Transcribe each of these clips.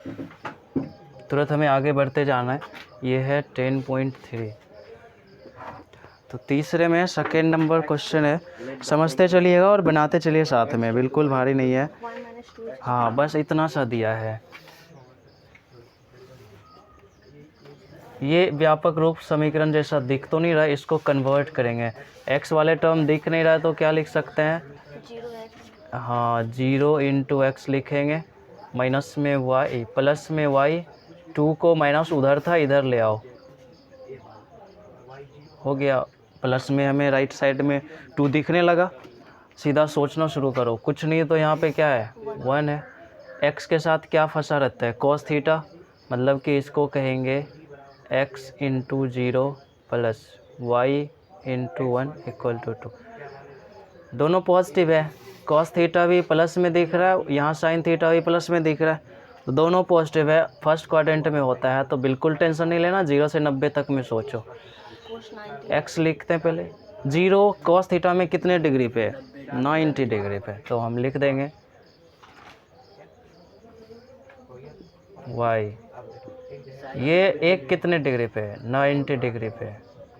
तुरंत हमें आगे बढ़ते जाना है। ये है 10.3। तो तीसरे में सेकेंड नंबर क्वेश्चन है, समझते चलिएगा और बनाते चलिए साथ में, बिल्कुल भारी नहीं है। हाँ, बस इतना सा दिया है। ये व्यापक रूप समीकरण जैसा दिख तो नहीं रहा, इसको कन्वर्ट करेंगे। x वाले टर्म दिख नहीं रहा है तो क्या लिख सकते हैं? 0x। हाँ, 0 इंटू एक्स लिखेंगे, माइनस में y, प्लस में y। 2 को माइनस उधर था, इधर ले आओ, हो गया। प्लस में हमें राइट साइड में 2 दिखने लगा। सीधा सोचना शुरू करो, कुछ नहीं तो यहाँ पे क्या है? 1 है। x के साथ क्या फंसा रहता है? cos थीटा, मतलब कि इसको कहेंगे x into 0 plus y into 1 equal to 2। दोनों पॉजिटिव है, cos थीटा भी प्लस में दिख रहा है, यहाँ sin थीटा भी प्लस में दिख रहा है, तो दोनों पॉजिटिव है, फर्स्ट क्वाड्रेंट में होता है, तो बिल्कुल टेंशन नहीं लेना। 0 से 90 तक में सोचो। x लिखते हैं पहले। 0 cos थीटा में कितने डिग्री पे है? 90 डिग्री पे, तो हम लिख देंगे y। ये एक कितने डिग्री पे है? 90 डिग्री पे।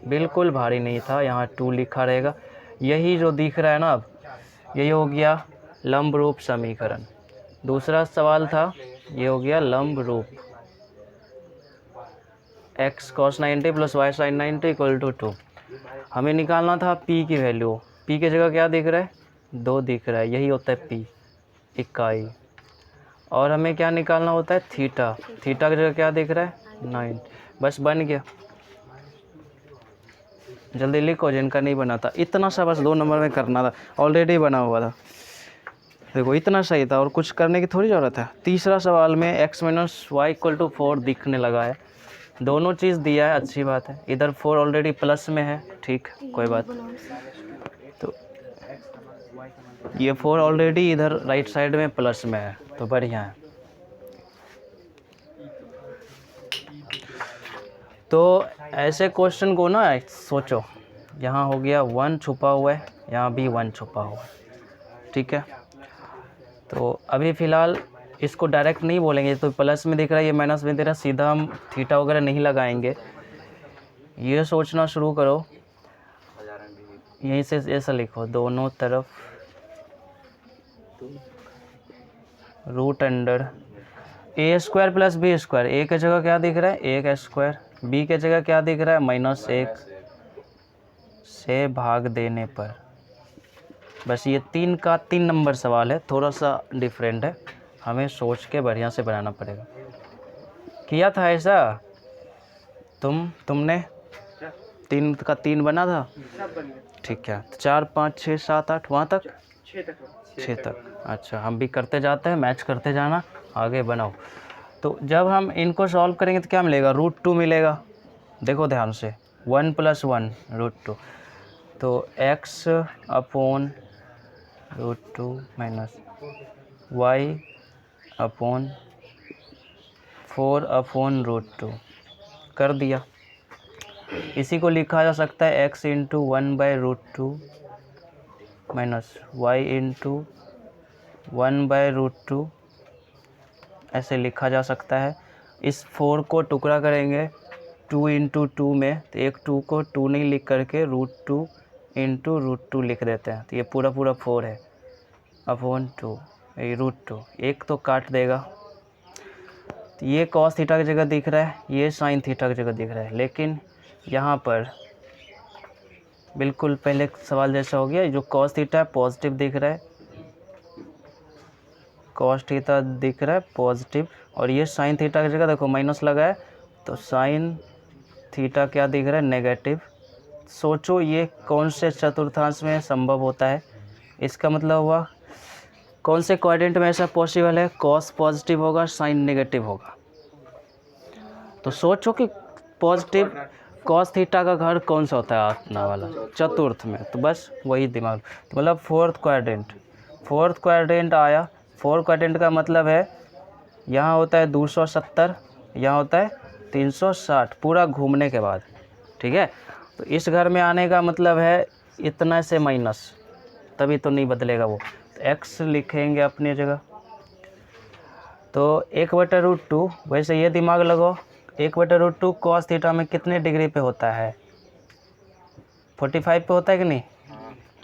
बिल्कुल भारी नहीं था, यहाँ 2 लिखा रहेगा। यही जो दिख रहा है ना, अब यही हो गया लंब रूप समीकरण। दूसरा सवाल था, ये हो गया लंब रूप। x cos 90 plus y sin 90 equal to 2। हमें निकालना था p की वैल्यू। p की जगह क्या दिख रहा है? 2 दिख रहा है, यही होता है p, इकाई। और हमें क्या निकालना होता है? थीटा। थीटा की जगह क्या दिख रहा है? 9। बस बन गया। जल्दी लिखो जिनका नहीं बना था। इतना सा बस 2 नंबर में करना था, ऑलरेडी बना हुआ था। देखो इतना सही था और कुछ करने की थोड़ी ज़रूरत है। तीसरा सवाल में x minus y equal to 4 दिखने लगा है। दोनों चीज़ दिया है, अच्छी बात है। इधर 4 ऑलरेडी प्लस में है, ठीक, कोई बात। तो ये 4 ऑलरेडी इधर राइट साइड में प्लस में है, तो बढ़िया है। तो ऐसे क्वेश्चन को ना सोचो, यहाँ हो गया 1 छुपा हुआ है, यहाँ भी 1 छुपा हुआ है, ठीक है। तो अभी फ़िलहाल इसको डायरेक्ट नहीं बोलेंगे, तो प्लस में दिख रहा है, ये माइनस में दिख रहा है, सीधा हम थीटा वगैरह नहीं लगाएंगे। ये सोचना शुरू करो, यहीं से ऐसा लिखो, दोनों तरफ रूट अंडर ए स्क्वायर प्लस बी स्क्वायर। ए की जगह क्या दिख रहा है? 1 स्क्वायर। बी की जगह क्या दिख रहा है? -1 से भाग देने पर। बस ये 3 का 3 नंबर सवाल है, थोड़ा सा डिफरेंट है, हमें सोच के बढ़िया से बनाना पड़ेगा। किया था ऐसा तुमने? 3 का 3 बना था, ठीक है। 4 5 6 7 8 वहाँ तक, 6 तक। अच्छा, हम भी करते जाते हैं, मैच करते जाना, आगे बनाओ। तो जब हम इनको सॉल्व करेंगे तो क्या मिलेगा? √2 मिलेगा। देखो ध्यान से, 1 + 1 √2, तो x upon √2 minus y upon 4 upon √2 कर दिया। इसी को लिखा जा सकता है x into 1/√2 minus y into 1/√2, ऐसे लिखा जा सकता है। इस 4 को टुकड़ा करेंगे 2 इंटू 2 में, तो एक 2 को 2 नहीं लिख करके √2 इंटू √2 लिख देते हैं, तो ये पूरा 4 है अपॉन 2, ये √2। एक तो काट देगा, तो ये cos थीटा की जगह दिख रहा है, ये sin थीटा की जगह दिख रहा है। लेकिन यहाँ पर बिल्कुल पहले सवाल जैसा हो गया, जो cos थीटा पॉजिटिव दिख रहा है, cos थीटा दिख रहा है पॉजिटिव, और ये sin थीटा की जगह देखो माइनस लगा है, तो sin थीटा क्या दिख रहा है? नेगेटिव। सोचो ये कौन से चतुर्थांश में संभव होता है? इसका मतलब हुआ कौन से क्वाड्रेंट में ऐसा पॉसिबल है? cos पॉजिटिव होगा, sin नेगेटिव होगा। तो सोचो कि पॉजिटिव cos थीटा का घर कौन सा होता है? अपना वाला चतुर्थ में, तो बस वही दिमाग, तो मतलब फोर्थ क्वाड्रेंट आया। फोर्थ क्वाड्रेंट का मतलब है यहाँ होता है 270, यहाँ होता है 360, पूरा घूमने के बाद, ठीक है। तो इस घर में आने का मतलब है इतना से माइनस, तभी तो नहीं बदलेगा वो। तो x लिखेंगे अपनी जगह, तो 1/√2, वैसे ये दिमाग लगाओ, 1/√2 cos थीटा में कितने डिग्री पे होता है? 45 पे होता है कि नहीं?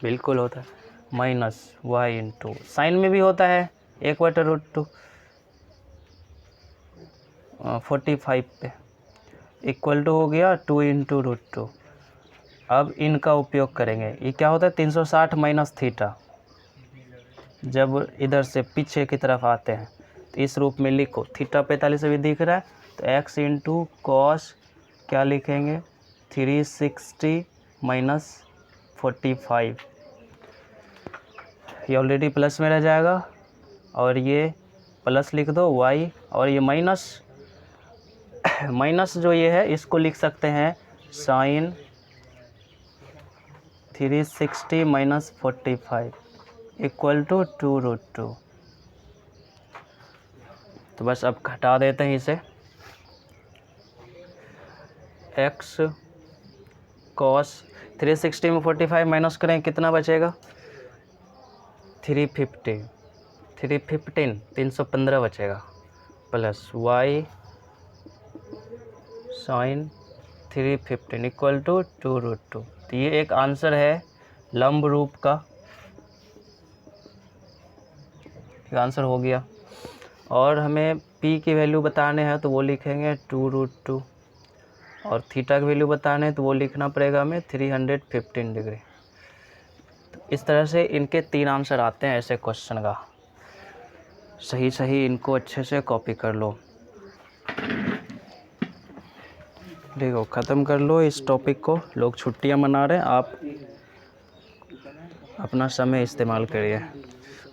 बिल्कुल होता है। माइनस वाई इंटू साइन में भी होता है 1/√2 45 पे, इक्वल टू हो गया 2 इंटू √2। अब इनका उपयोग करेंगे। ये क्या होता है? 360 माइनस थीटा। जब इधर से पीछे की तरफ आते हैं तो इस रूप में लिखो। थीटा 45 भी दिख रहा है तो x इंटू कॉस क्या लिखेंगे? 360 माइनस 45। ये ऑलरेडी प्लस में रह जाएगा और ये प्लस लिख दो y, और ये माइनस माइनस जो ये है इसको लिख सकते हैं साइन 360 माइनस 45 इक्वल टू 2√2। तो बस अब घटा देते हैं इसे। x cos 360 में 45 माइनस करें कितना बचेगा? 315 बचेगा, plus y sine 315 equal to 2√2। तो ये एक आंसर है लंब रूप का, एक आंसर हो गया। और हमें p की वैल्यू बताने हैं तो वो लिखेंगे 2√2, और थीटा की वैल्यू बताने हैं तो वो लिखना पड़ेगा हमें 315 डिग्री। तो इस तरह से इनके 3 आंसर आते हैं ऐसे क्वेश्चन का। सही इनको अच्छे से कॉपी कर लो। देखो ख़त्म कर लो इस टॉपिक को। लोग छुट्टियां मना रहे हैं, आप अपना समय इस्तेमाल करिए,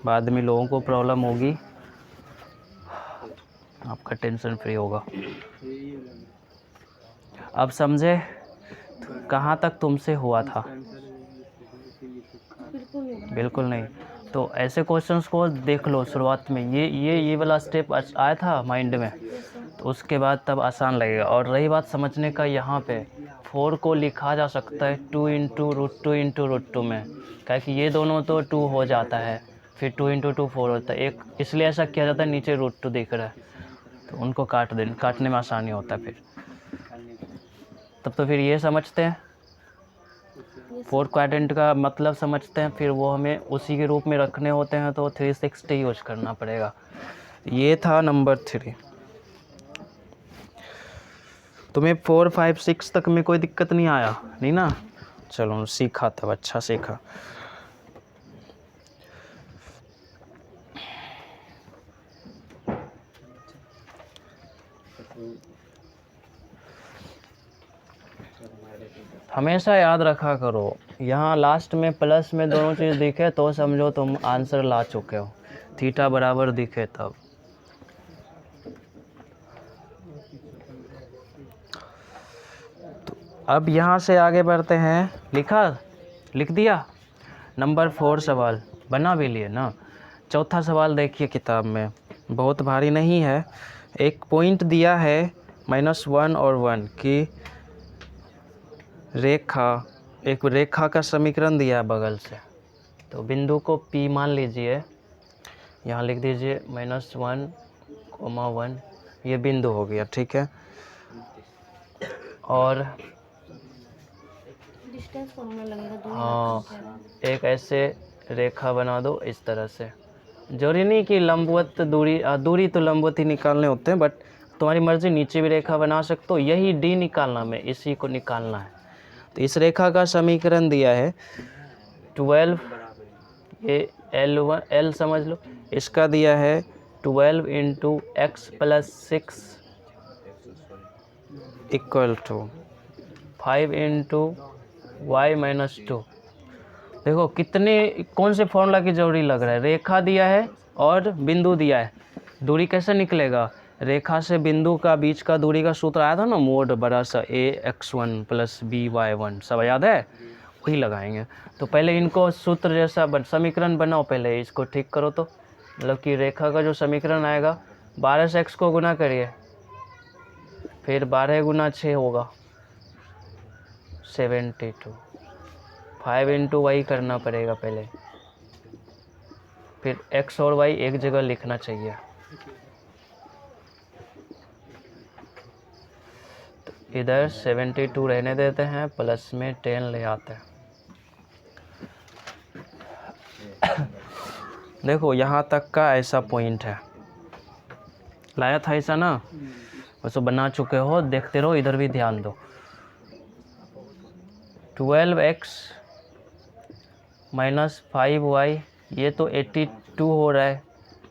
बाद में लोगों को प्रॉब्लम होगी, आपका टेंशन फ्री होगा। अब समझे कहाँ तक तुमसे हुआ था? बिल्कुल नहीं। तो ऐसे क्वेश्चंस को देख लो शुरुआत में, ये वाला स्टेप आया था माइंड में, तो उसके बाद तब आसान लगेगा। और रही बात समझने का, यहाँ पे 4 को लिखा जा सकता है 2 इंटू √2 में, क्या कि ये दोनों तो 2 हो जाता है, फिर 2 इंटू 2 4 होता है। एक इसलिए ऐसा किया जाता है, नीचे √2 दिख रहा है तो उनको काटने में आसानी होता है। फिर तब तो फिर ये समझते हैं, 4 क्वाड्रेंट का मतलब समझते हैं, फिर वो हमें उसी के रूप में रखने होते हैं तो 360 यूज करना पड़ेगा। ये था नंबर 3। तुम्हें 4 5 6 तक में कोई दिक्कत नहीं आया? नहीं ना? चलो सीखा, तब अच्छा सीखा। हमेशा याद रखा करो, यहाँ लास्ट में प्लस में दोनों चीज़ दिखे तो समझो तुम आंसर ला चुके हो, थीटा बराबर दिखे तब। तो अब यहाँ से आगे बढ़ते हैं। लिख दिया? नंबर 4 सवाल बना भी लिए ना। चौथा सवाल देखिए किताब में, बहुत भारी नहीं है। एक पॉइंट दिया है -1 और 1 की एक रेखा का समीकरण दिया है बगल से। तो बिंदु को P मान लीजिए, यहाँ लिख दीजिए -1, 1, ये बिंदु हो गया, ठीक है। और हाँ, एक ऐसे रेखा बना दो इस तरह से। जरूरी नहीं कि लंबवत दूरी तो लंबवत ही निकालने होते हैं, बट तुम्हारी मर्जी, नीचे भी रेखा बना सकते हो। यही D निकालना में, इसी को निकालना है। तो इस रेखा का समीकरण दिया है 12, ये L समझ लो, इसका दिया है 12 into x + 6 equal to 5 into y - 2। देखो कौन से फॉर्मूला की जरूरी लग रहा है? रेखा दिया है और बिंदु दिया है, दूरी कैसे निकलेगा? रेखा से बिंदु का बीच का दूरी का सूत्र आया था ना, मोड बड़ा सा ax1 + by1, सब याद है? वही लगाएंगे। तो पहले इनको सूत्र जैसा समीकरण बनाओ, पहले इसको ठीक करो। तो मतलब कि रेखा का जो समीकरण आएगा, 12 से x को गुना करिए, फिर 12 गुना 6 होगा 72, 5 इंटू वाई करना पड़ेगा पहले, फिर x और y एक जगह लिखना चाहिए। इधर 72 रहने देते हैं, प्लस में 10 ले आते हैं। देखो यहाँ तक का ऐसा पॉइंट है, लाया था ऐसा ना, उसको बना चुके हो, देखते रहो, इधर भी ध्यान दो। 12x माइनस 5y, ये तो 82 हो रहा है,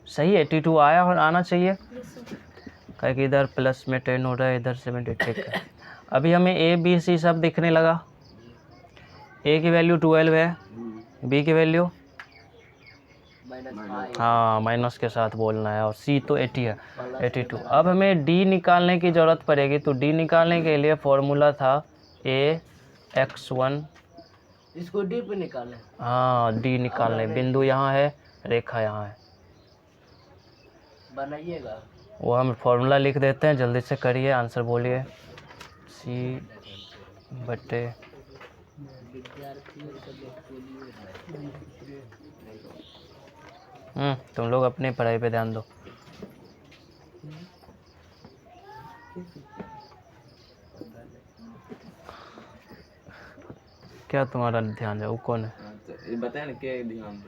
सही 82 आया और आना चाहिए, कहे कि इधर प्लस में 10 हो रहा है, इधर 76 है। अभी हमें a b c सब दिखने लगा। a की वैल्यू 12 है, b की वैल्यू हाँ माइनस के साथ बोलना है, और c तो 80 है, 82। अब हमें d निकालने की ज़रूरत पड़ेगी, तो d निकालने के लिए फॉर्मूला था ax1, इसको डी पे निकालें। हाँ d निकालने, बिंदु यहाँ है, रेखा यहाँ है, बनाइएगा। वो हम फॉर्मूला लिख देते हैं, जल्दी से करिए, आंसर बोलिए। c बटे तुम लोग अपनी पढ़ाई पे ध्यान दो। क्या तुम्हारा ध्यान है, वो कौन है? ये बताया ना क्या ध्यान,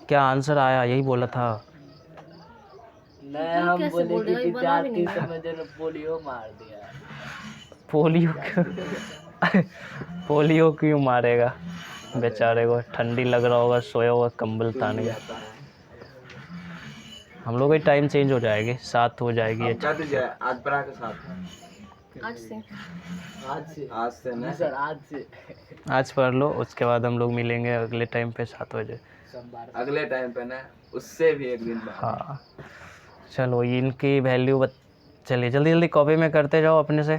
क्या आंसर आया, यही बोला था। नहीं, हम बोले कि विद्यार्थी समझे ना, पोलियो मार दिया। पोलियो क्यों पोलियो क्यों मारेगा बेचारे को, ठंडी लग रहा होगा, सोया होगा कंबल तान के। हम लोग की टाइम चेंज हो जाएगी, 7 हो जाएगी। आज पढ़ा के साथ, आज से ना सर, आज से आज पढ़ लो, उसके बाद हम लोग मिलेंगे अगले टाइम पे 7 बजे, अगले टाइम पे ना, उससे भी एक दिन बाद। हाँ चलो, इनकी वैल्यू चलिए जल्दी जल्दी कॉपी में करते जाओ, अपने से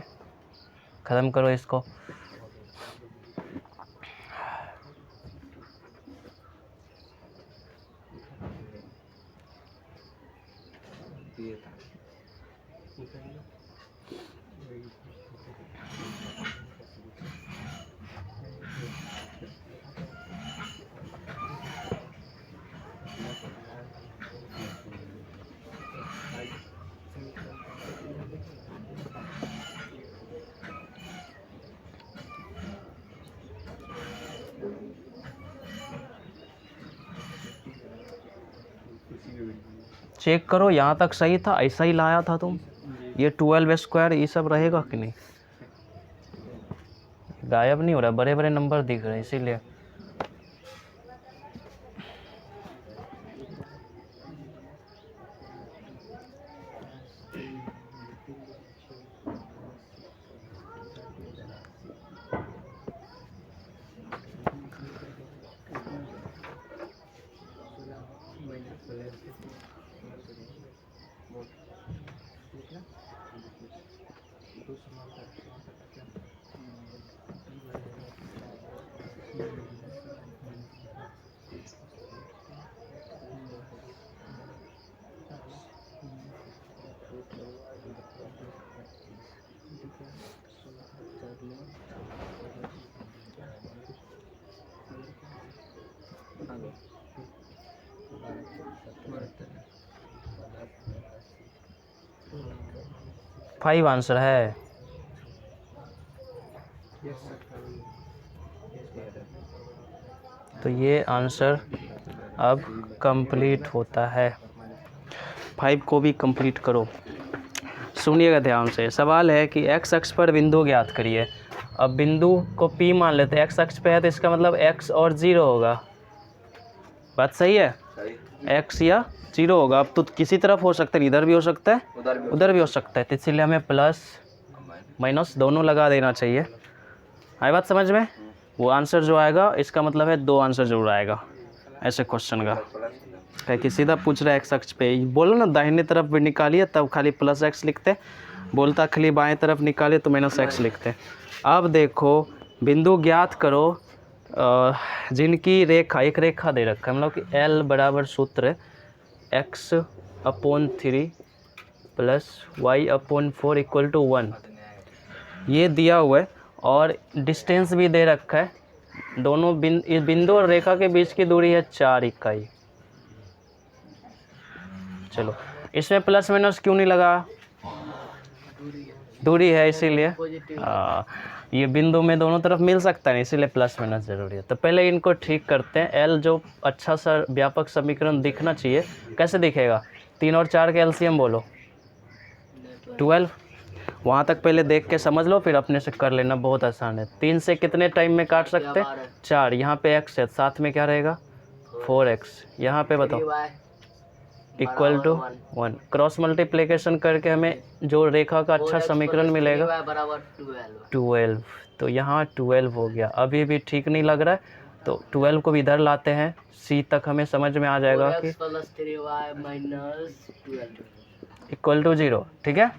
ख़त्म करो इसको। चेक करो, यहाँ तक सही था, ऐसा ही लाया था तुम। ये 12 स्क्वायर ये सब रहेगा कि नहीं, गायब नहीं हो रहा, बड़े बड़े नंबर दिख रहे हैं इसीलिए। फाइव आंसर है। तो ये आंसर अब कंप्लीट होता है। 5 को भी कंप्लीट करो। सुनिएगा ध्यान से, सवाल है कि x अक्ष पर बिंदु ज्ञात करिए। अब बिंदु को P मान लेते हैं, x अक्ष पे है तो इसका मतलब x और 0 होगा। बात सही है, x या 0 होगा। अब तो किसी तरफ हो सकता है, इधर भी हो सकता है, उधर भी हो सकता है, तो इसीलिए हमें प्लस माइनस दोनों लगा देना चाहिए। आई बात समझ में? वो आंसर जो आएगा इसका मतलब है 2 आंसर जरूर आएगा ऐसे क्वेश्चन का। है कि सीधा पूछ रहा है x अक्ष पे, बोलो ना दाहिने तरफ भी निकालिए तब खाली प्लस x लिखते, बोलता खाली बाएं तरफ निकालिए तो माइनस x लिखते। अब देखो बिंदु ज्ञात करो जिनकी रेखा, एक रेखा दे रखा है, मतलब कि L बराबर सूत्र x/3 plus y/4 equal to 1 ये दिया हुआ है, और डिस्टेंस भी दे रखा है। दोनों बिंदु और रेखा के बीच की दूरी है 4 इकाई। चलो इसमें प्लस माइनस क्यों नहीं लगा? दूरी है इसीलिए पॉजिटिव ये बिंदु में दोनों तरफ मिल सकता है, इसीलिए प्लस माइनस जरूरी है। तो पहले इनको ठीक करते हैं। एल जो अच्छा सा व्यापक समीकरण दिखना चाहिए, कैसे दिखेगा? 3 और 4 के एलसीएम बोलो 12। वहाँ तक पहले देख के समझ लो, फिर अपने से कर लेना, बहुत आसान है। 3 से कितने टाइम में काट सकते हैं? 4। यहाँ पे x है, साथ में क्या रहेगा? 4x। यहाँ पे बताओ इक्वल टू 1। क्रॉस मल्टीप्लिकेशन करके हमें जो रेखा का अच्छा समीकरण मिलेगा बराबर 12। तो यहाँ 12 हो गया। अभी भी ठीक नहीं लग रहा है, तो 12 को भी इधर लाते हैं, c तक हमें समझ में आ जाएगा कि plus 3y minus 12 equal to 0। ठीक है,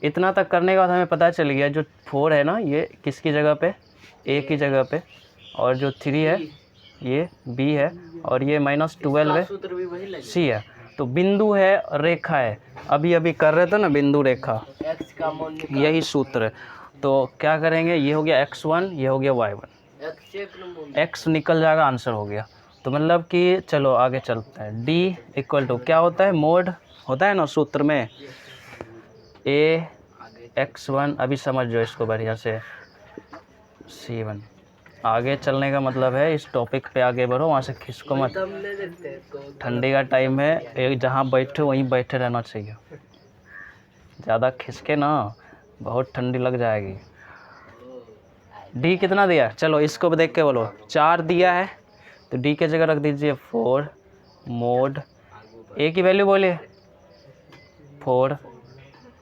इतना तक करने के बाद हमें पता चल गया जो 4 है ना, ये किसकी जगह पे? a की जगह पे, और जो 3 है ये b है, और ये -12 है सूत्र भी वही लगे c है। तो बिंदु है, रेखा है, अभी कर रहे थे ना बिंदु रेखा, x का मान यही सूत्र है। तो क्या करेंगे? ये हो गया x1, ये हो गया y1, x एक नंबर x निकल जाएगा, आंसर हो गया। तो मतलब कि चलो आगे चलते हैं। d इक्वल टू क्या होता है? मोड होता है ना सूत्र में, a x1। अभी समझ जो इसको बढ़िया से, c1। आगे चलने का मतलब है इस टॉपिक पे आगे बढ़ो, वहाँ से खिसको मत। हम ले देखते हैं तो ठंडी का टाइम है, एक जहाँ बैठे वहीं बैठे रहना चाहिए, ज़्यादा खिसके ना बहुत ठंडी लग जाएगी। डी कितना दिया? चलो इसको भी देख के बोलो। 4 दिया है, तो डी की जगह रख दीजिए 4। मोड ए की वैल्यू बोलिए 4।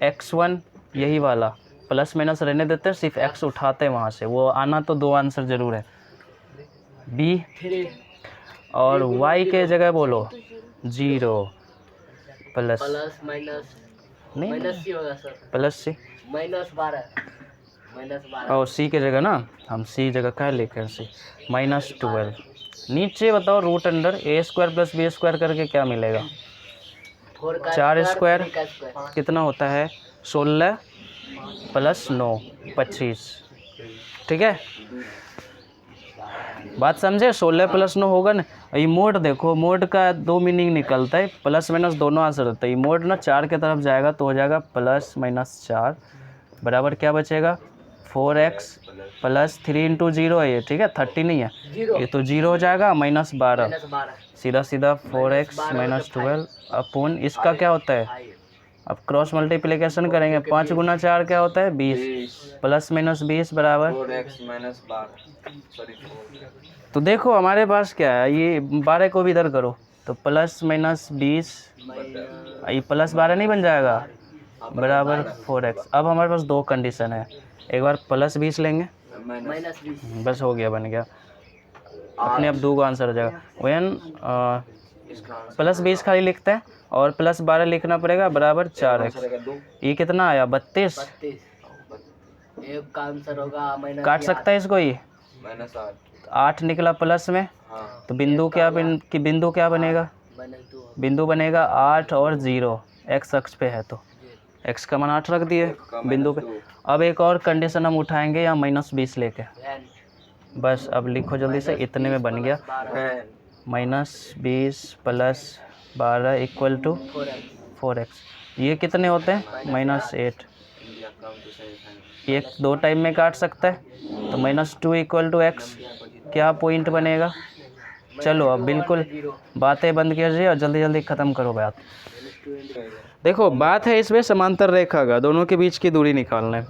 x1 यही वाला, प्लस माइनस रहने देते हैं, सिर्फ x उठाते हैं वहाँ से, वो आना तो 2 आंसर ज़रूर है। b 3 और y के जगह बोलो 0 प्लस प्लस माइनस नहीं माइनस सी होगा सर प्लस सी, -12 और सी के जगह ना हम सी जगह क्या लिखे सी -12। नीचे बताओ रूट अंडर a² + b² करके क्या मिलेगा? 4 स्क्वायर कितना होता है? 16 + 9 25। ठीक है, बात समझे? 16 + 9 होगा ना। ये मोड देखो, मोड का 2 मीनिंग निकलता है, प्लस माइनस दोनों आंसर होता है। ये मोड ना 4 की तरफ जाएगा तो हो जाएगा +-4 बराबर क्या बचेगा? 4x + 3 × 0 है ये, ठीक है, 30 नहीं है ये, तो 0 हो जाएगा, -12 सीधा 4x - 12 अपॉन इसका क्या होता है? अब क्रॉस मल्टीप्लिकेशन करेंगे, 5 × 4 क्या होता है? 20 ± 20 बराबर 4x - 12 सॉरी 4। तो देखो हमारे पास क्या है, ये 12 को भी इधर करो तो +-20, ये +12 नहीं बन जाएगा बराबर 4x। अब हमारे पास 2 कंडीशन है, एक बार +20 लेंगे, -20 बस हो गया, बन गया अपने आप 2 का आंसर हो जाएगा। वैन +20 खाली लिखते हैं और +12 लिखना पड़ेगा बराबर 4x। ये कितना आया? 32। एक का आंसर होगा काट सकता है इसको, ये -8 8 निकला प्लस में, हाँ तो बिंदु क्या बनेगा? -2 बिंदु बनेगा 8 और 0, x अक्ष पे है तो x का मान 8 रख दिए बिंदु पे। अब एक और कंडीशन हम उठाएंगे यहाँ -20 लेके, बस अब लिखो जल्दी से, इतने में बन गया -20 + 12 = 4x। ये कितने होते हैं? -8। एक 2 टाइम में काट सकता है, तो -2 = x क्या पॉइंट बनेगा? चलो अब बिल्कुल बातें बंद कीजिए और जल्दी जल्दी ख़त्म करो बात। देखो बात है इसमें समांतर रेखा का, दोनों के बीच की दूरी निकालना है।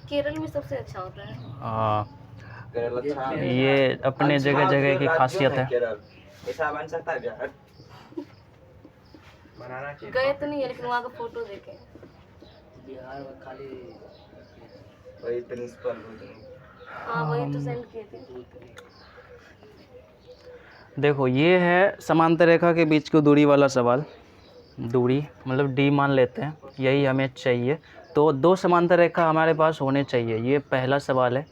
केरल में सबसे अच्छा होता है। हाँ, ये अपने जगह जगह की खासियत है। ऐसा बन सकता है क्या? गए तो नहीं है, लेकिन वहाँ का फोटो देखे। बिहार में खाली वही प्रिंसिपल हाँ वही तो सेंड किए थे। देखो ये है समांतर रेखा के बीच की दूरी वाला सवाल। दूरी मतलब d मान लेते हैं, यही हमें चाहिए। तो 2 समांतर रेखा हमारे पास होने चाहिए, ये पहला सवाल है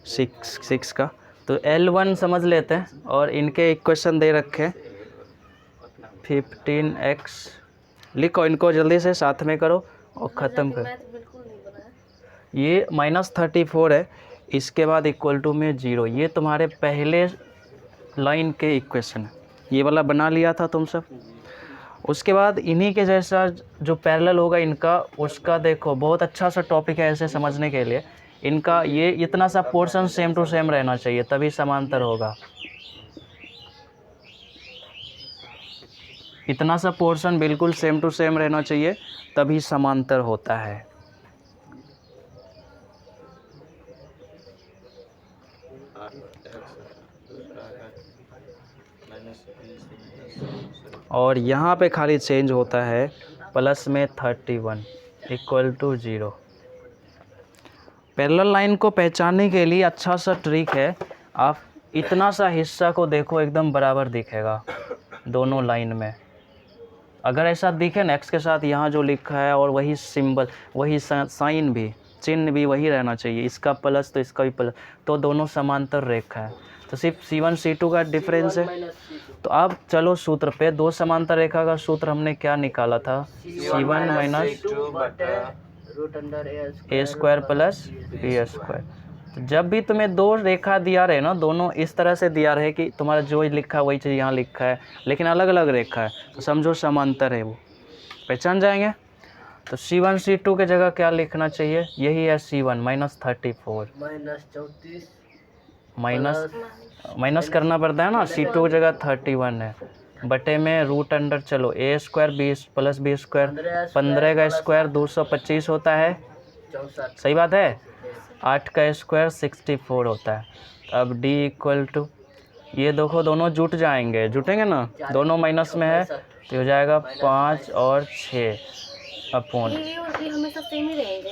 6 का। तो L1 समझ लेते हैं और इनके इक्वेशन दे रखे हैं 15x। लिखो इनको जल्दी से, साथ में करो और ख़त्म करो। मैथ बिल्कुल नहीं बना है। ये -34 है, इसके बाद इक्वल टू में 0। ये तुम्हारे पहले लाइन के इक्वेशन है, ये वाला बना लिया था तुम सब। उसके बाद इन्हीं के जैसा जो पैरेलल होगा इनका, उसका देखो बहुत अच्छा सा टॉपिक है ऐसे समझने के लिए। इनका ये इतना सा पोर्शन सेम टू सेम रहना चाहिए तभी समांतर होगा। इतना सा पोर्शन बिल्कुल सेम टू सेम रहना चाहिए तभी समांतर होता है। और यहाँ पे खाली चेंज होता है प्लस में 31 इक्वल टू 0। पैरेलल लाइन को पहचानने के लिए अच्छा सा ट्रिक है, आप इतना सा हिस्सा को देखो एकदम बराबर दिखेगा दोनों लाइन में। अगर ऐसा दिखे ना एक्स के साथ यहाँ जो लिखा है और वही सिंबल, वही साइन भी, चिन्ह भी वही रहना चाहिए, इसका प्लस तो इसका भी प्लस, तो दोनों समांतर रेखा है। तो सिर्फ C1 C2 का डिफरेंस है। तो अब चलो सूत्र पे, दो समांतर रेखा का सूत्र हमने क्या निकाला था? C1 minus a square plus b square. तो जब भी तुम्हें दो रेखा दिया रहे ना, दोनों इस तरह से दिया रहे कि तुम्हारा जो लिखा है वही चीज़ यहाँ लिखा है लेकिन अलग अलग रेखा है, तो समझो समांतर है, वो पहचान जाएंगे। तो C1 C2 के जगह क्या लिखना चाहिए? यही है C1 माइनस 34 माइनस करना पड़ता है ना, C2 की जगह 31 है, बटे में रूट अंडर, चलो a square b plus b square, 15 का स्क्वायर 225 होता है, सही बात है। 8 का स्क्वायर 64 होता है। अब d इक्वल टू, ये देखो दोनों जुट जाएंगे, जुटेंगे ना, दोनों माइनस में है तो हो जाएगा 5 और 6 अपॉन, ये हमेशा सेम ही रहेंगे।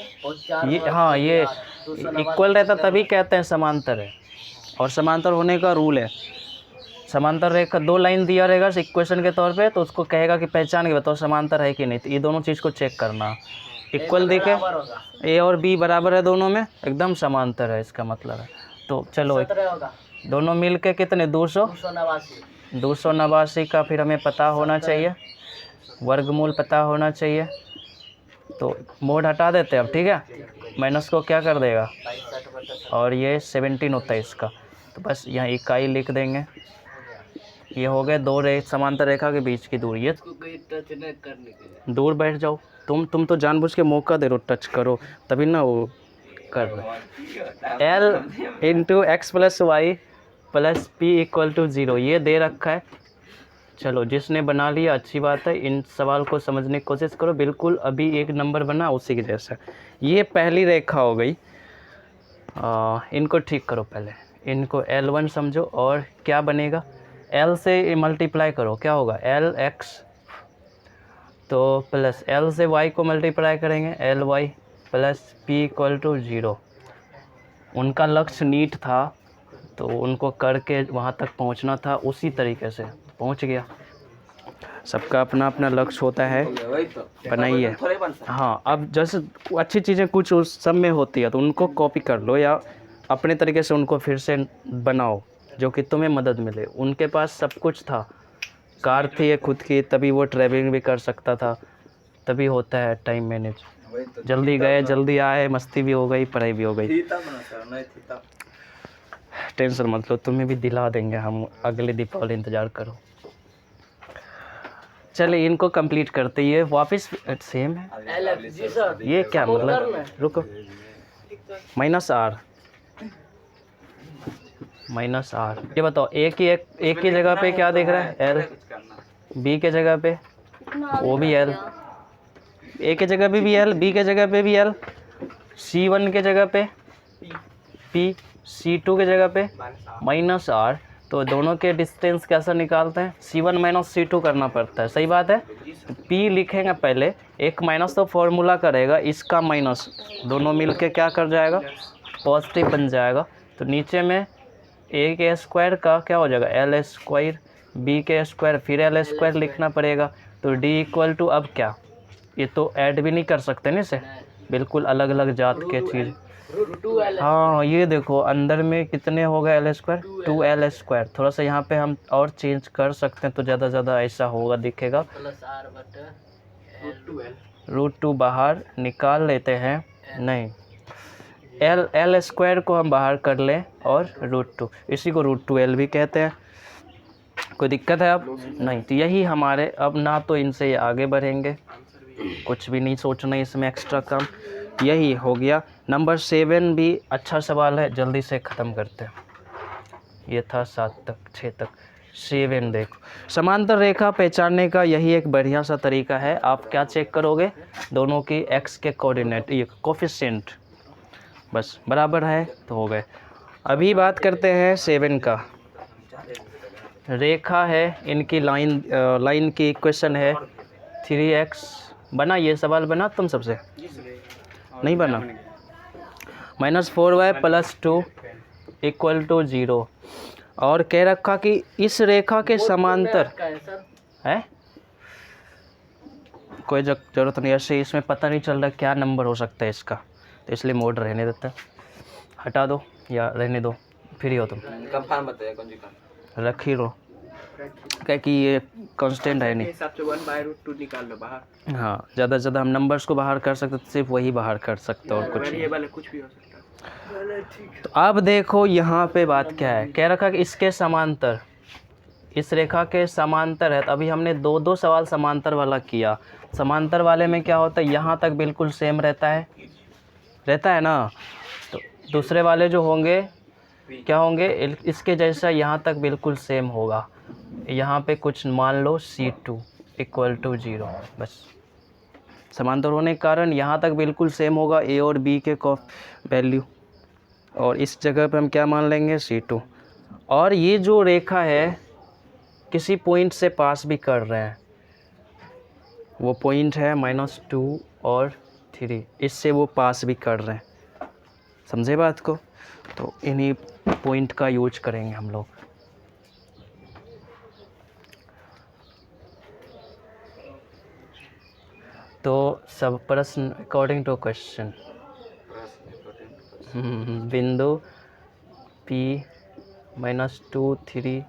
ये हाँ ये इक्वल रहता तभी कहते हैं समांतर है। और समांतर होने का रूल है, समांतर रेखा दो लाइन दिया रहेगा इक्वेशन के तौर पे, तो उसको कहेगा कि पहचान के बताओ समांतर है कि नहीं। तो ये दोनों चीज़ को चेक करना, इक्वल दिखे, ए और बी बराबर है दोनों में, एकदम समांतर है इसका मतलब है। तो चलो दोनों मिल के कितने 289 का फिर हमें पता होना चाहिए, वर्गमूल पता होना चाहिए। तो मोड हटा देते हैं अब, ठीक है, माइनस को क्या कर देगा, और ये 17 होता है इसका, तो बस यहाँ इकाई लिख देंगे। ये हो गए दो समांतर रेखा के बीच की दूरी। ये दूर बैठ जाओ, तुम तो जानबूझ के मौका दे रहे हो, टच करो तभी ना वो कर रहे। L into x plus y plus p equal to 0 ये दे रखा है। चलो जिसने बना लिया अच्छी बात है, इन सवाल को समझने की कोशिश करो, बिल्कुल अभी एक नंबर बना उसी के जैसा। ये पहली रेखा हो गई, इनको ठीक करो पहले, इनको L1 समझो, और क्या बनेगा, L से मल्टीप्लाई करो, क्या होगा LX, तो प्लस L से Y को मल्टीप्लाई करेंगे LY plus P equal to 0। उनका लक्ष्य नीट था तो उनको करके वहाँ तक पहुँचना था, उसी तरीके से पहुँच गया। सबका अपना अपना लक्ष्य होता है, बनाइए। हाँ, अब जैसे अच्छी चीज़ें कुछ उस सब में होती है तो उनको कॉपी कर लो या अपने तरीके से उनको फिर से बनाओ जो कि तुम्हें मदद मिले। उनके पास सब कुछ था, कार थी ये खुद की, तभी वो ट्रैवलिंग भी कर सकता था, तभी होता है टाइम मैनेज। जल्दी गए जल्दी आए, मस्ती भी हो गई, पढ़ाई भी हो गई। टेंशन मत लो, तुम्हें भी दिला देंगे हम, अगले दीपावली इंतज़ार करो। चलिए इनको कंप्लीट करते, ये वापस सेम है। ये क्या मतलब, रुको, माइनस आर। ये बताओ एक ही जगह पे क्या दिख रहा है L, B के जगह पे वो भी L, A के जगह पे भी L, B के जगह पे भी L, C1 के जगह पे P, C2 के जगह पे माइनस आर। तो दोनों के डिस्टेंस कैसा निकालते हैं, C1 माइनस C2 करना पड़ता है, सही बात है। P लिखेंगे पहले, एक माइनस तो फॉर्मूला करेगा, इसका माइनस दोनों मिलके क्या कर जाएगा, पॉजिटिव बन जाएगा। तो नीचे में A के स्क्वायर का क्या हो जाएगा L स्क्वायर, B के स्क्वायर फिर L स्क्वायर लिखना पड़ेगा। तो D इक्वल टू, अब क्या, ये तो ऐड भी नहीं कर सकते ना इसे, बिल्कुल अलग अलग जात के चीज़। हाँ ये देखो अंदर में कितने हो गए L स्क्वायर, 2L स्क्वायर। थोड़ा सा यहाँ पे हम और चेंज कर सकते हैं तो ज़्यादा ज़्यादा ऐसा होगा, दिखेगा। √2 बाहर निकाल लेते हैं, नहीं L स्क्वायर को हम बाहर कर लें और √2, इसी को √2L भी कहते हैं। कोई दिक्कत है अब नहीं? तो यही हमारे, अब ना तो इनसे ये आगे बढ़ेंगे, कुछ भी नहीं सोचना इसमें एक्स्ट्रा काम, यही हो गया। नंबर 7 भी अच्छा सवाल है, जल्दी से ख़त्म करते हैं। ये था 7 तक, 6 तक। 7 देखो, समांतर रेखा पहचानने का यही एक बढ़िया सा तरीका है। आप क्या चेक करोगे? दोनों की एक्स के कोऑर्डिनेट, ये कोफिशिएंट बस बराबर है तो हो गए। अभी बात करते हैं 7 का। रेखा है, इनकी लाइन की इक्वेशन है 3x। बना ये सवाल बना तुम सबसे? नहीं बना। -4y + 2 = 0। और कह रखा कि इस रेखा के समांतर है, कोई ज़रूरत नहीं, ऐसे इसमें पता नहीं चल रहा क्या नंबर हो सकता है इसका, तो इसलिए मोड रहने देता है, हटा दो या रहने दो, फ्री हो तुम, कंफर्म बताइए कौन सी का रख ही लो, क्या कि ये कांस्टेंट है नहीं। हिसाब से 1/√2 निकाल लो बाहर। हाँ, ज़्यादा से ज़्यादा हम नंबर्स को बाहर कर सकते, तो सिर्फ वही बाहर कर सकते और कुछ नहीं। वेरिएबल कुछ भी हो सकता है। तो अब देखो यहाँ पे बात क्या है, कह रखा कि इसके समांतर, इस रेखा के समांतर है। तो अभी हमने दो सवाल समांतर वाला किया। समांतर वाले में क्या होता है, यहाँ तक बिल्कुल सेम रहता है ना। तो दूसरे वाले जो होंगे क्या होंगे, इसके जैसा यहाँ तक बिल्कुल सेम होगा। यहाँ पे कुछ मान लो C2 = 0, बस। समांतर होने के कारण यहाँ तक बिल्कुल सेम होगा A और B के वैल्यू, और इस जगह पे हम क्या मान लेंगे, C2। और ये जो रेखा है किसी पॉइंट से पास भी कर रहे हैं, वो पॉइंट है -2 और 3, इससे वो पास भी कर रहे हैं, समझे बात को? तो इन्हीं पॉइंट का यूज करेंगे हम लोग। तो सब प्रश्न अकॉर्डिंग टू क्वेश्चन, बिंदु P -2 3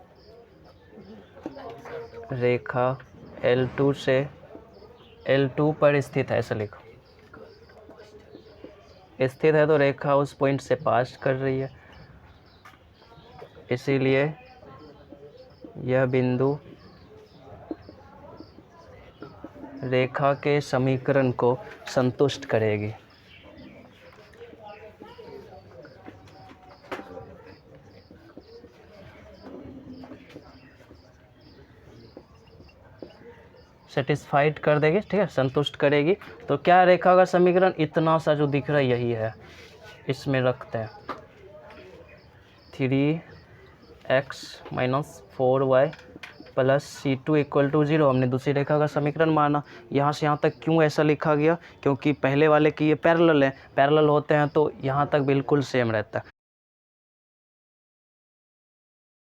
रेखा L2 से L2 पर स्थित है, ऐसा लिखो। स्थित है तो रेखा उस पॉइंट से पास कर रही है, इसीलिए यह बिंदु रेखा के समीकरण को संतुष्ट करेगी। सेटिस्फाइड कर देगी, ठीक है, संतुष्ट करेगी। तो क्या रेखा का समीकरण, इतना सा जो दिख रहा है यही है, इसमें रखते हैं 3x - 4y + C2 = 0। हमने दूसरी रेखा का समीकरण माना। यहाँ से यहाँ तक क्यों ऐसा लिखा गया, क्योंकि पहले वाले की ये पैरेलल है, पैरेलल होते हैं तो यहाँ तक बिल्कुल सेम रहता है।